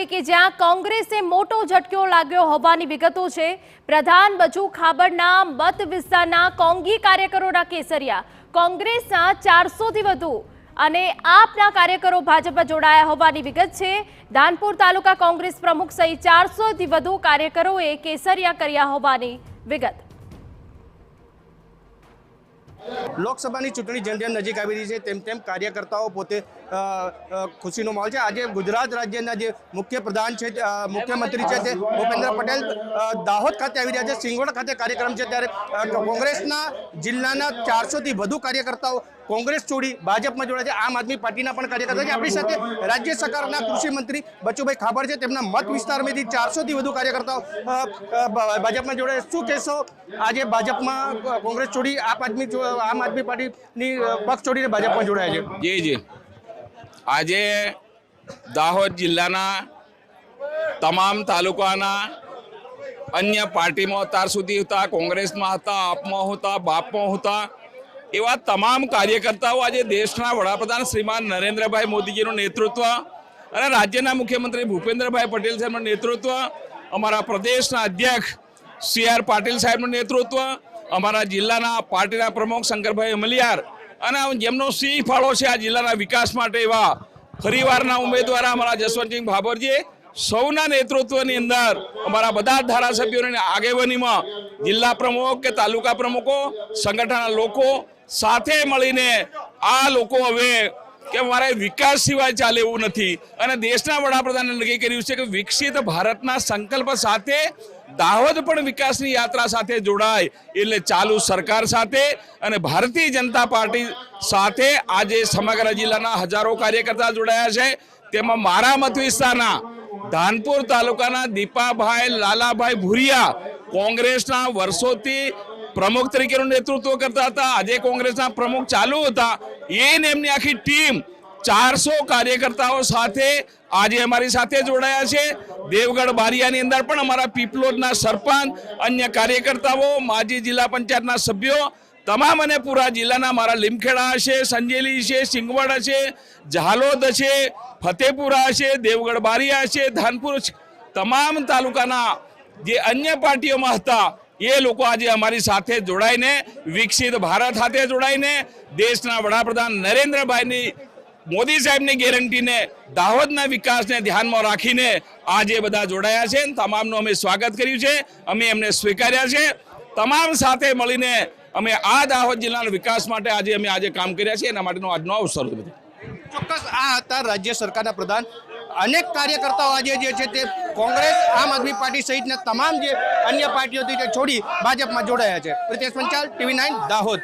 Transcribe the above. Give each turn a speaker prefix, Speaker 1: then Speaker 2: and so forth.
Speaker 1: હોય કે જ્યાં કોંગ્રેસે મોટો ઝટકો લાગ્યો હોવાની વિગતો છે। પ્રધાન બચુ ખાબડના મત વિસ્તારના કોંગી કાર્યકરોના કેસરિયા કોંગ્રેસના 400 થી વધુ અને આપના કાર્યકરો ભાજપમાં જોડાયા હોવાની વિગત છે। ધાનપુર તાલુકા કોંગ્રેસ પ્રમુખ સહિત 400 થી વધુ કાર્યકરોએ કેસરિયા કર્યા હોવાની વિગત।
Speaker 2: લોકસભાની ચૂંટણી જેમ જેમ નજીક આવી રહી છે તેમ તેમ કાર્યકર્તાઓ પોતે ખુશીનો માહોલ છે। આજે ગુજરાત રાજ્યના જે મુખ્ય પ્રધાન છે મુખ્યમંત્રી છે તે ભૂપેન્દ્ર પટેલ દાહોદ ખાતે આવી રહ્યા છે। સિંગવડ ખાતે કાર્યક્રમ છે ત્યારે કોંગ્રેસના જિલ્લાના 400 થી વધુ કાર્યકર્તાઓ કોંગ્રેસ છોડી ભાજપમાં જોડાયા છે। આમ આદમી પાર્ટીના પણ કાર્યકર્તા છે। આપણી સાથે રાજ્ય સરકારના કૃષિ મંત્રી બચુભાઈ ખાબડ છે। તેમના મત વિસ્તારમાંથી 400 થી વધુ કાર્યકર્તાઓ ભાજપમાં જોડાયા। શું કહેશો, આજે ભાજપમાં કોંગ્રેસ છોડી આમ આદમી પાર્ટીની પક્ષ છોડીને ભાજપમાં જોડાયા છે?
Speaker 3: જી આજે દાહોદ જિલ્લાના તમામ તાલુકાના અન્ય પાર્ટીમાં અત્યાર સુધી હતા, કોંગ્રેસમાં હતા, આપમાં હતા, બાપમાં હતા, એવા તમામ કાર્યકર્તાઓ આજે દેશના વડાપ્રધાન શ્રીમાન નરેન્દ્રભાઈ મોદીજીનું નેતૃત્વ અને રાજ્યના મુખ્યમંત્રી ભૂપેન્દ્રભાઈ પટેલ સાહેબનું નેતૃત્વ, અમારા પ્રદેશના અધ્યક્ષ CR પાટીલ સાહેબનું નેતૃત્વ, અમારા જિલ્લાના પાર્ટીના પ્રમુખ શંકરભાઈ અમલિયાર અને જેમનો સિંહ ફાળો છે આ જિલ્લાના વિકાસ માટે એવા ફરીવારના ઉમેદવાર અમારા જસવંતસિંહ ભાભોરજી, સૌના નેતૃત્વની અંદર અમારા બધા ધારાસભ્યોની આગેવાનીમાં જિલ્લા પ્રમુખ કે તાલુકા પ્રમુખો, સંગઠનના લોકો સાથે મળીને આ લોકો હવે કે અમારે વિકાસ સિવાય ચાલે એવું નથી અને દેશના વડાપ્રધાને નક્કી કર્યું છે કે વિકસિત ભારતના સંકલ્પ સાથે દાહોદ પણ વિકાસની યાત્રા સાથે જોડાય। એટલે ચાલુ સરકાર સાથે અને ભારતીય જનતા પાર્ટી સાથે આજે સમગ્ર જિલ્લાના હજારો કાર્યકર્તા જોડાયા છે। તેમાં મારા મત વિસ્તારના ધાનપુર તાલુકાના દીપાભાઈ લાલાભાઈ ભુરિયા કોંગ્રેસના વર્ષોથી પ્રમુખ તરીકેનું નેતૃત્વ કરતા હતા, આજે કોંગ્રેસના પ્રમુખ ચાલુ હતા। એને એમની આખી ટીમ 400 કાર્યકર્તાઓ સાથે આજે અમારી સાથે જોડાયા છે। દેવગઢ બારિયાની અંદર પણ અમારા પીપલોદના સરપંચ, અન્ય કાર્યકર્તાઓ, માજી જિલ્લા પંચાયતના સભ્યો, તમામ અને પૂરા જિલ્લાના મારા લીમખેડા હશે, સંજેલી છે, સિંગવડ હશે, ઝાલોદ હશે, ફતેપુરા હશે, દેવગઢ બારિયા હશે, ધાનપુર, તમામ તાલુકાના જે અન્ય પાર્ટીઓમાં હતા એ લોકો આજે અમારી સાથે જોડાઈને વિકસિત ભારત સાથે જોડાઈને દેશના વડાપ્રધાન નરેન્દ્રભાઈની મોદી સાહેબની ગેરંટીને દાહોદના વિકાસને ધ્યાનમાં રાખીને આજે બધા જોડાયા છે। તમામનું અમે સ્વાગત કર્યું છે, અમે એમને સ્વીકાર્યા છે। તમામ સાથે મળીને અમે આ દાહોદ જિલ્લાના વિકાસ માટે આજે કામ કર્યા છે, એના માટેનો આજનો અવસર હતો।
Speaker 2: ચોક્કસ આ હતા રાજ્ય સરકારના પ્રધાન। અનેક કાર્યકર્તાઓ આજે જે છે તે કોંગ્રેસ, આમ આદમી પાર્ટી સહિતના તમામ જે અન્ય પાર્ટીઓથી છોડી ભાજપમાં જોડાયા છે। પ્રિતેશ પંચાલ, TV9 દાહોદ।